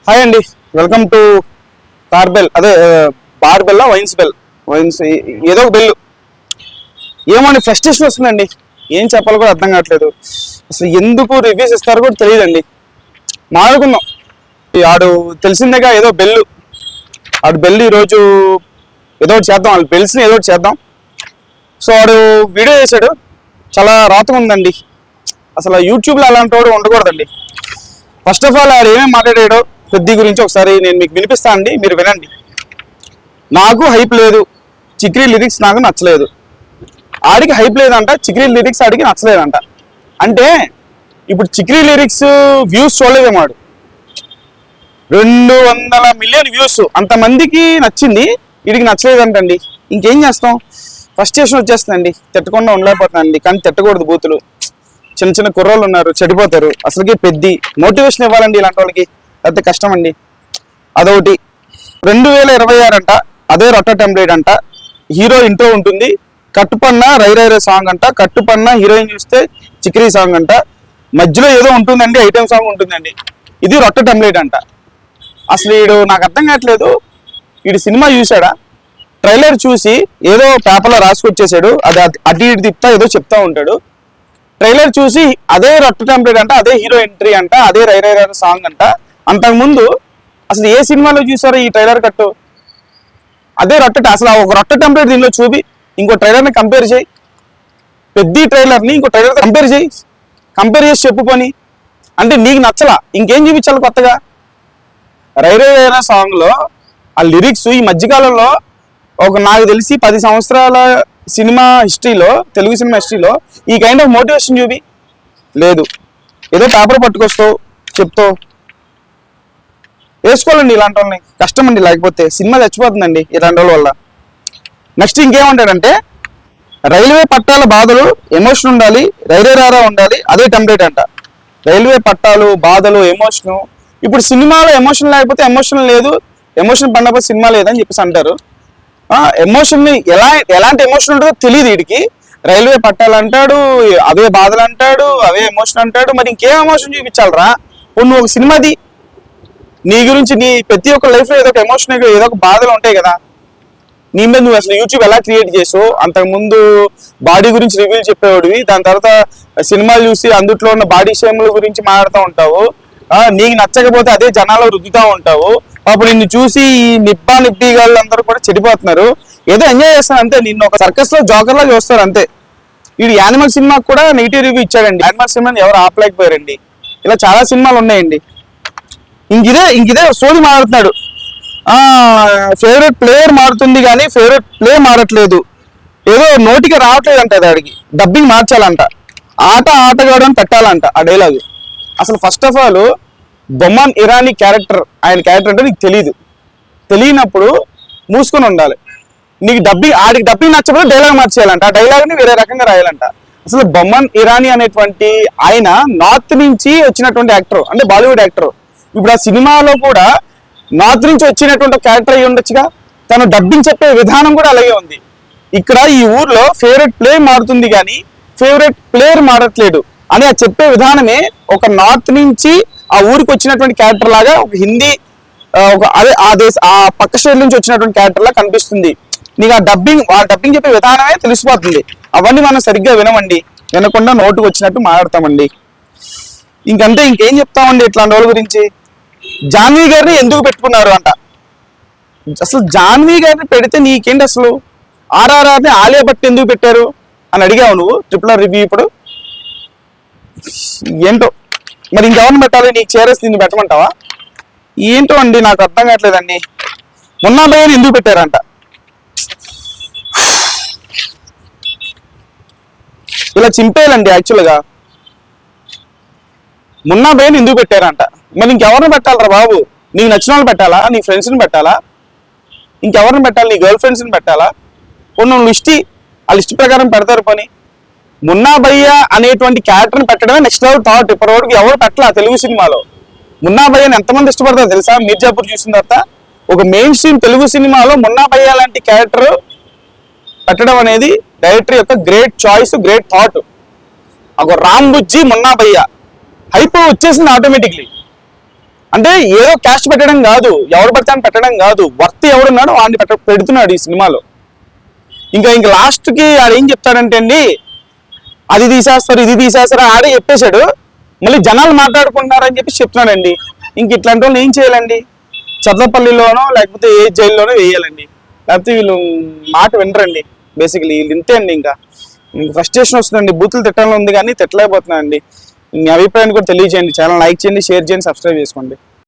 Hi అండి, welcome to కార్బెల్. అదే బార్బెల్లా wines ఏదో ఒక బెల్లు. ఏమని ఫ్రస్ట్రేషన్ వస్తుందండి, ఏం చెప్పాలో కూడా అర్థం కావట్లేదు. అసలు ఎందుకు రివ్యూస్ ఇస్తారో కూడా తెలియదండి. మాట్లాడుకుందాం. ఆడు తెలిసిందేగా ఏదో బెల్లు, ఆడు బెల్లు ఈరోజు ఏదో ఒకటి చేద్దాం, వాళ్ళ బెల్స్ని ఏదో ఒకటి చేద్దాం. సో ఆడు వీడియో చేశాడు, చాలా రాతగా ఉందండి. అసలు యూట్యూబ్లో అలాంటి వాడు ఉండకూడదండి. ఫస్ట్ ఆఫ్ ఆల్ ఆడు ఏమేమి మాట్లాడాడో పెద్ద గురించి ఒకసారి నేను మీకు వినిపిస్తాను అండి, మీరు వినండి. నాకు హైప్ లేదు, చిక్రీ లిరిక్స్ నాకు నచ్చలేదు. ఆడికి హైప్ లేదంట, చిక్రీ లిరిక్స్ ఆడికి నచ్చలేదంట. అంటే ఇప్పుడు చిక్రీ లిరిక్స్ వ్యూస్ చూడలేదేమో, ఆడు 200 మిలియన్ వ్యూస్, అంతమందికి నచ్చింది, వీడికి నచ్చలేదంటండి. ఇంకేం చేస్తాం, ఫ్రస్ట్రేషన్ వచ్చేస్తుందండి, తిట్టకుండా ఉండలేకపోతుందండి. కానీ తిట్టకూడదు, బూతులు. చిన్న చిన్న కుర్రోళ్ళు ఉన్నారు, చెడిపోతారు. అసలుకి పెద్ద మోటివేషన్ ఇవ్వాలండి ఇలాంటి వాళ్ళకి, పెద్ద కష్టం అండి. అదొకటి. 2026 అంట, అదే రొట్ట టెంప్లెట్ అంట. హీరో ఇంట్రో ఉంటుంది, కట్టుపన్న రై రై రై సాంగ్ అంట, కట్టుపన్న హీరోయిన్ చూస్తే చిక్రీ సాంగ్ అంట, మధ్యలో ఏదో ఉంటుందండి, ఐటెం సాంగ్ ఉంటుందండి. ఇది రొట్ట టెంప్లెట్ అంట. అసలు వీడు నాకు అర్థం కావట్లేదు, వీడు సినిమా చూసాడా, ట్రైలర్ చూసి ఏదో పేపర్లో రాసుకొచ్చేసాడు, అది అటు ఇటు తిప్పుతా ఏదో చెప్తా ఉంటాడు. ట్రైలర్ చూసి అదే రొట్ట టెంప్లెట్ అంట, అదే హీరో ఎంట్రీ అంట, అదే రై రై రై సాంగ్ అంట. అంతకుముందు అసలు ఏ సినిమాలో చూసారో ఈ ట్రైలర్ కట్టు, అదే రొట్ట. అసలు ఒక రొట్ట టెంప్లెట్ దీనిలో చూపి ఇంకో ట్రైలర్ని కంపేర్ చేయి, పెద్ద ట్రైలర్ని ఇంకో ట్రైలర్ కంపేర్ చేసి చెప్పు పని. అంటే నీకు నచ్చలా, ఇంకేం చూపించాలి కొత్తగా? రై రై రై సాంగ్లో ఆ లిరిక్స్ ఈ మధ్యకాలంలో నాకు తెలిసి 10 సంవత్సరాల సినిమా హిస్టరీలో, తెలుగు సినిమా హిస్టరీలో ఈ కైండ్ ఆఫ్ మోటివేషన్ చూపి లేదు. ఏదో పేపర్ పట్టుకొస్తావు, చెప్తావు, వేసుకోవాలండి ఇలాంటి వాళ్ళని. కష్టం అండి, లేకపోతే సినిమా చచ్చిపోతుందండి ఇలాంటి వాళ్ళ వల్ల. నెక్స్ట్ ఇంకేమంటాడంటే, రైల్వే పట్టాల బాధలు ఎమోషన్ ఉండాలి, రైరారా ఉండాలి, అదే టెంప్లెట్ అంట. రైల్వే పట్టాలు బాధలు ఎమోషను. ఇప్పుడు సినిమాలో ఎమోషన్ లేకపోతే ఎమోషన్ లేదు, ఎమోషన్ పడినప్పుడు సినిమా లేదని చెప్పేసి అంటారు. ఎమోషన్ని ఎలాంటి ఎమోషన్ ఉంటుందో తెలియదు వీడికి. రైల్వే పట్టాలు అంటాడు, అవే బాధలు అంటాడు, అవే ఎమోషన్ అంటాడు. మరి ఇంకేం ఎమోషన్ చూపించాలరా? నువ్వు ఒక సినిమాది, నీ గురించి, నీ ప్రతి ఒక్క లైఫ్లో ఏదో ఒక ఎమోషన్, ఏదో ఒక బాధలు ఉంటాయి కదా. నీ మీద నువ్వు అసలు యూట్యూబ్ ఎలా క్రియేట్ చేసావు, అంతకుముందు బాడీ గురించి రివ్యూలు చెప్పేవాడివి, దాని తర్వాత సినిమాలు చూసి అందుట్లో ఉన్న బాడీ షేమ్ల గురించి మాట్లాడుతూ ఉంటావు. నీకు నచ్చకపోతే అదే జనాలు రుద్దుతూ ఉంటావు. అప్పుడు నిన్ను చూసి ఈ నిబ్బి వాళ్ళందరూ కూడా చెడిపోతున్నారు. ఏదో ఎంజాయ్ చేస్తాను అంతే, నిన్ను ఒక సర్కస్ లో జోకర్ లా చూస్తారు అంతే. వీడు యానిమల్ సినిమాకి కూడా నెగిటివ్ రివ్యూ ఇచ్చాడండి. యానిమల్ సినిమాని ఎవరు ఆపలేకపోయారండి. ఇలా చాలా సినిమాలు ఉన్నాయండి. ఇంకిదే సోది మారుతున్నాడు. ఫేవరెట్ ప్లేయర్ మారుతుంది కానీ ఫేవరెట్ ప్లే మారట్లేదు, ఏదో నోటికి రావట్లేదు అంట. దాడికి డబ్బింగ్ మార్చాలంట, ఆటగాడు అని పెట్టాలంట ఆ డైలాగ్. అసలు first of all Bomman Irani character, ఆయన క్యారెక్టర్ అంటే నీకు తెలియనప్పుడు మూసుకొని ఉండాలి. నీకు ఆడికి డబ్బింగ్ నచ్చకపోతే డైలాగ్ మార్చేయాలంట, ఆ డైలాగ్ని వేరే రకంగా రాయాలంట. అసలు బొమ్మన్ ఇరానీ అనేటువంటి ఆయన నార్త్ నుంచి వచ్చినటువంటి యాక్టర్, అంటే బాలీవుడ్ యాక్టర్. ఇప్పుడు ఆ సినిమాలో కూడా నార్త్ నుంచి వచ్చినటువంటి క్యారెక్టర్ అయ్యి ఉండొచ్చుగా. తను డబ్బింగ్ చెప్పే విధానం కూడా అలాగే ఉంది. ఇక్కడ ఈ ఊర్లో ఫేవరెట్ ప్లే మారుతుంది కానీ ఫేవరెట్ ప్లేయర్ మారట్లేదు అని చెప్పే విధానమే ఒక నార్త్ నుంచి ఆ ఊరికి వచ్చినటువంటి క్యారెక్టర్ లాగా, ఒక హిందీ అదే ఆ పక్క స్టేట్ నుంచి వచ్చినటువంటి క్యారెక్టర్ లాగా కనిపిస్తుంది. నీకు ఆ డబ్బింగ్ చెప్పే విధానమే తెలిసిపోతుంది. అవన్నీ మనం సరిగ్గా వినమండి, వినకుండా నోటుకు వచ్చినట్టు మాట్లాడతామండి. ఇంకంతే, ఇంకేం చెప్తామండి ఇట్లాంటి వాళ్ళ గురించి. జాన్వీ గారిని ఎందుకు పెట్టుకున్నారు అంట. అసలు జాన్వీ గారిని పెడితే నీకేంటి అసలు? ఆర్ఆర్ఆర్ని ఆలియా భట్ ఎందుకు పెట్టారు అని అడిగావు నువ్వు RRR రివ్యూ. ఇప్పుడు ఏంటో మరి ఇంకెవరిని పెట్టాలి? నీకు చేరేసి నిన్ను పెట్టమంటావా? ఏంటో అండి, నాకు అర్థం కావట్లేదండి. మున్నా భయ్యని ఎందుకు పెట్టారంట? ఇలా చింపేయాలండి యాక్చువల్గా. మున్నా భయ్యని ఎందుకు పెట్టారంట? మరి ఇంకెవరిని పెట్టాలరా బాబు? నీకు నచ్చిన వాళ్ళు పెట్టాలా? నీ ఫ్రెండ్స్ని పెట్టాలా? ఇంకెవరిని పెట్టాలి? నీ గర్ల్ ఫ్రెండ్స్ని పెట్టాలా? నువ్వు ఆ లిస్ట్ ప్రకారం పెడతారు పని. మున్నా భయ్య అనేటువంటి క్యారెక్టర్ని పెట్టడమే నెక్స్ట్ లెవెల్ థాట్. ఇప్పటివరకు ఎవరు పెట్టాల తెలుగు సినిమాలో. మున్నా భయ్యని ఎంతమంది ఇష్టపడతారు తెలుసా? మిర్జాపూర్ చూసిన తర్వాత ఒక మెయిన్ స్ట్రీమ్ తెలుగు సినిమాలో మున్నా భయ్య లాంటి క్యారెక్టర్ పెట్టడం అనేది డైరెక్టర్ యొక్క గ్రేట్ చాయిస్, గ్రేట్ థాట్. ఒక రామ్ బుజ్జి మున్నా భయ్య హైప్ వచ్చేసింది ఆటోమేటిక్లీ. అంటే ఏదో క్యాస్ట్ పెట్టడం కాదు, ఎవరు పడితే అని పెట్టడం కాదు, వర్త్ ఎవడున్నాడో వాడిని పెడుతున్నాడు ఈ సినిమాలో. ఇంకా లాస్ట్ కి ఆడు ఏం చెప్తాడంటే అండి, అది తీసేస్తారు ఇది తీసేస్తారు ఆడే చెప్పేశాడు, మళ్ళీ జనాలు మాట్లాడుకుంటున్నారని చెప్పి చెప్తున్నాడండి. ఇంక ఇట్లాంటి వాళ్ళు ఏం చేయాలండి, చదలపల్లిలోనో లేకపోతే ఏ జైల్లోనో వేయాలండి, లేకపోతే వీళ్ళు మాట వినరండి. బేసికలీ వీళ్ళు ఇంతే అండి. ఇంకా ఫ్రస్ట్రేషన్ వస్తుందండి, బూతులు తిట్టాలని ఉంది కానీ తిట్టలేకపోతున్నానండి. మీ అభిప్రాయాన్ని కూడా తెలియజేయండి, ఛానల్ లైక్ చేయండి, షేర్ చేయండి, సబ్స్క్రైబ్ చేసుకోండి.